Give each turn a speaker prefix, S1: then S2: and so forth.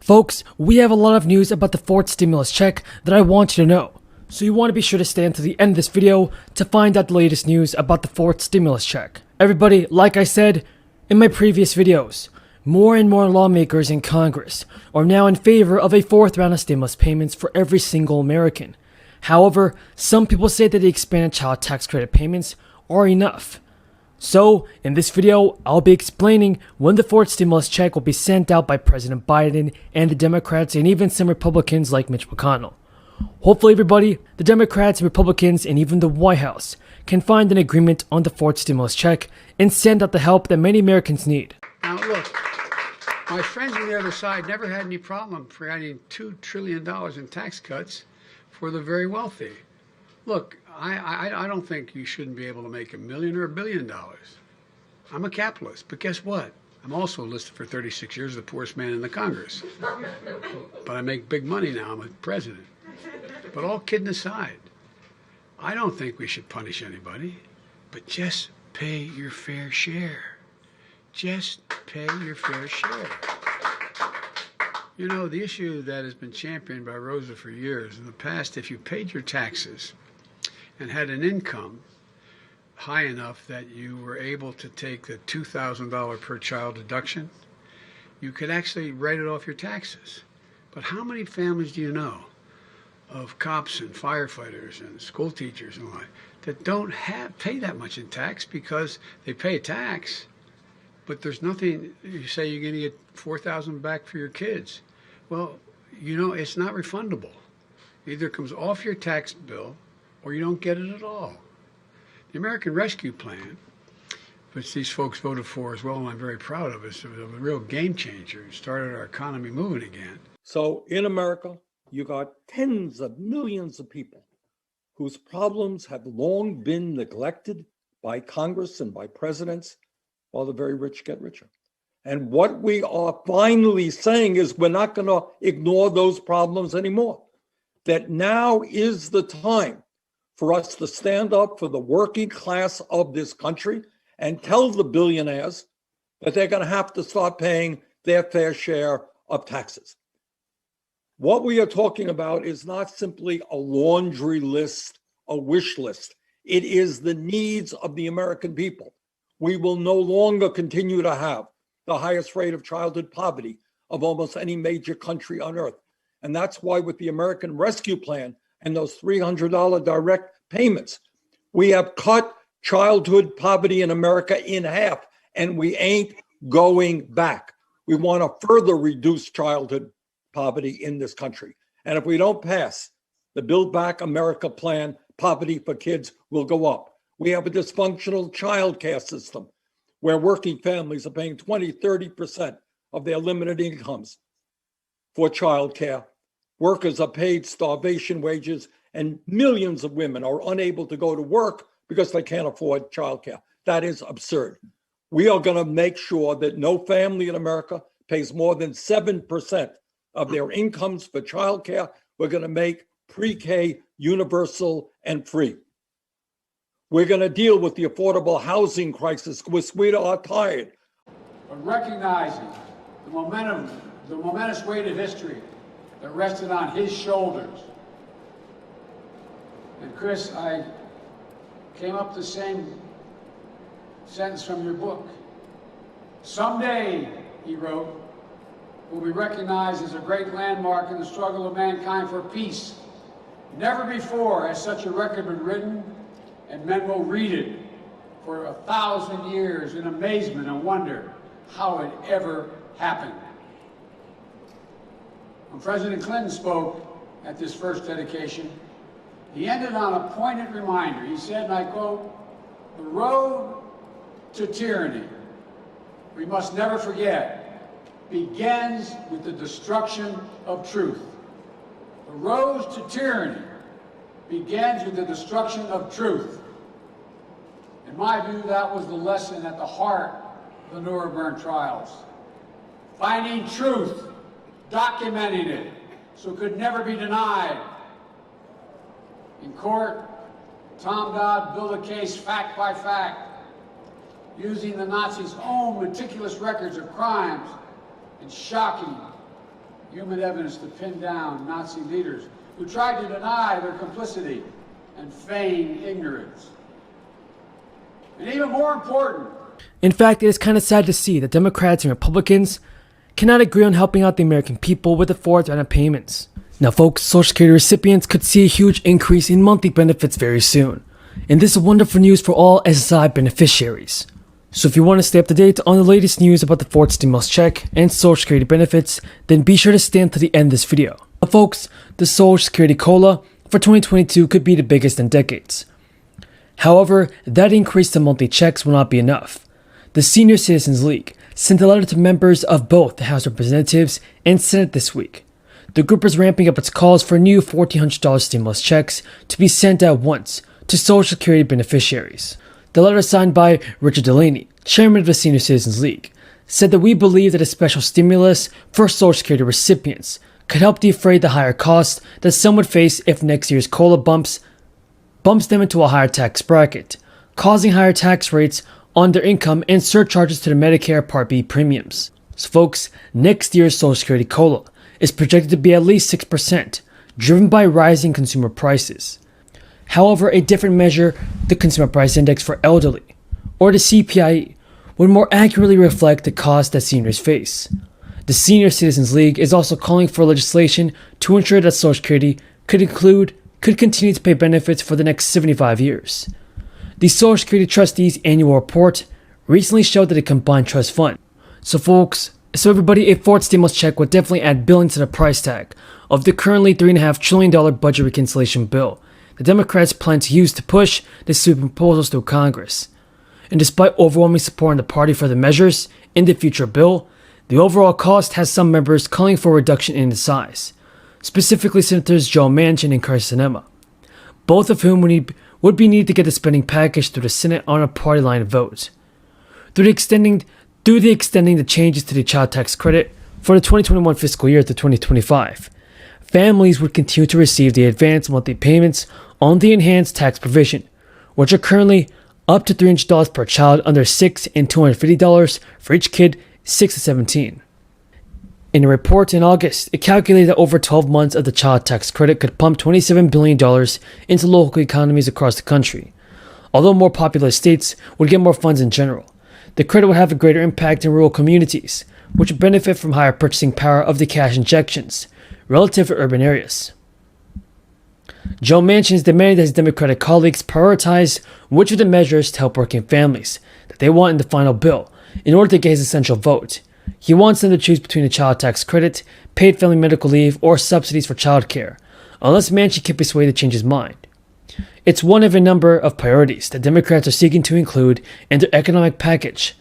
S1: Folks, we have a lot of news about the fourth stimulus check that I want you to know. So you want to be sure to stay until the end of this video to find out the latest news about the fourth stimulus check. Everybody, like I said in my previous videos, more and more lawmakers in Congress are now in favor of a fourth round of stimulus payments for every single American. However, some people say that the expanded child tax credit payments are enough. So, in this video, I'll be explaining when the fourth stimulus check will be sent out by President Biden and the Democrats and even some Republicans like Mitch McConnell. Hopefully everybody, the Democrats and Republicans and even the White House can find an agreement on the fourth stimulus check and send out the help that many Americans need.
S2: Now look, my friends on the other side never had any problem creating $2 trillion in tax cuts for the very wealthy. Look, I don't think you shouldn't be able to make $1 million or $1 billion. I'm a capitalist, but guess what? I'm also listed for 36 years as the poorest man in the Congress. But I make big money now, I'm a president. But all kidding aside, I don't think we should punish anybody, but just pay your fair share. Just pay your fair share. You know, the issue that has been championed by Rosa for years, in the past, if you paid your taxes and had an income high enough that you were able to take the $2,000 per child deduction, you could actually write it off your taxes. But how many families do you know of cops and firefighters and school teachers and what that don't pay that much in tax because they pay a tax, but there's nothing, you say you're going to get $4,000 back for your kids. Well, you know, it's not refundable. Either it comes off your tax bill or you don't get it at all. The American Rescue Plan, which these folks voted for as well, and I'm very proud of it, is a real game changer. It started our economy moving again.
S3: So in America, you got tens of millions of people whose problems have long been neglected by Congress and by presidents, while the very rich get richer. And what we are finally saying is we're not going to ignore those problems anymore. That now is the time for us to stand up for the working class of this country and tell the billionaires that they're going to have to start paying their fair share of taxes. What we are talking about is not simply a laundry list, a wish list. It is the needs of the American people. We will no longer continue to have the highest rate of childhood poverty of almost any major country on earth. And that's why with the American Rescue Plan and those $300 direct payments, we have cut childhood poverty in America in half, and we ain't going back. We want to further reduce childhood poverty in this country. And if we don't pass the Build Back America plan, poverty for kids will go up. We have a dysfunctional child care system where working families are paying 20, 30% of their limited incomes for child care. Workers are paid starvation wages, and millions of women are unable to go to work because they can't afford child care. That is absurd. We are going to make sure that no family in America pays more than 7% of their incomes for child care. We're going to make pre-K universal and free. We're going to deal with the affordable housing crisis, which we are tired.
S2: But recognizing the momentous weight of history that rested on his shoulders. And Chris, I came up with the same sentence from your book. Someday, he wrote, will be recognized as a great landmark in the struggle of mankind for peace. Never before has such a record been written, and men will read it for 1,000 years in amazement and wonder how it ever happened. When President Clinton spoke at this first dedication, he ended on a poignant reminder. He said, and I quote, "The road to tyranny, we must never forget, begins with the destruction of truth." The road to tyranny begins with the destruction of truth. In my view, that was the lesson at the heart of the Nuremberg trials. Finding truth, documenting it, so it could never be denied. In court, Tom Dodd built a case fact by fact, using the Nazis' own meticulous records of crimes and shocking human evidence to pin down Nazi leaders who tried to deny their complicity and feign ignorance. And even more important,
S1: in fact, it is kind of sad to see that Democrats and Republicans cannot agree on helping out the American people with the fourth round of payments. Now folks, Social Security recipients could see a huge increase in monthly benefits very soon. And this is wonderful news for all Ssi beneficiaries. So if you want to stay up to date on the latest news about the fourth stimulus check and Social Security benefits, then be sure to stay until the end of this video. Now folks, the Social Security COLA for 2022 could be the biggest in decades. However, that increase in monthly checks will not be enough. The Senior Citizens League sent a letter to members of both the House of Representatives and Senate this week. The group is ramping up its calls for new $1,400 stimulus checks to be sent at once to Social Security beneficiaries. The letter signed by Richard Delaney, chairman of the Senior Citizens League, said that we believe that a special stimulus for Social Security recipients could help defray the higher costs that some would face if next year's COLA bumps them into a higher tax bracket, causing higher tax rates on their income and surcharges to the Medicare Part B premiums. So folks, next year's Social Security COLA is projected to be at least 6%, driven by rising consumer prices. However, a different measure, the Consumer Price Index for Elderly, or the CPIE, would more accurately reflect the cost that seniors face. The Senior Citizens League is also calling for legislation to ensure that Social Security could continue to pay benefits for the next 75 years. The Social Security Trustees' annual report recently showed that a combined trust fund. So everybody, a fourth stimulus check would definitely add billions to the price tag of the currently $3.5 trillion budget reconciliation bill the Democrats plan to use to push the sweeping proposals through Congress. And despite overwhelming support in the party for the measures in the future bill, the overall cost has some members calling for a reduction in its size, specifically Senators Joe Manchin and Kyrsten Sinema, both of whom would be needed to get the spending package through the Senate on a party line vote. Through extending the changes to the child tax credit for the 2021 fiscal year to 2025, families would continue to receive the advanced monthly payments on the enhanced tax provision, which are currently up to $300 per child under 6 and $250 for each kid 6 to 17. In a report in August, it calculated that over 12 months of the child tax credit could pump $27 billion into local economies across the country. Although more populous states would get more funds in general, the credit would have a greater impact in rural communities, which would benefit from higher purchasing power of the cash injections relative to urban areas. Joe Manchin is demanding that his Democratic colleagues prioritize which of the measures to help working families that they want in the final bill in order to get his essential vote. He wants them to choose between a child tax credit, paid family medical leave, or subsidies for childcare, unless Manchin can persuade to change his mind. It's one of a number of priorities that Democrats are seeking to include in their economic package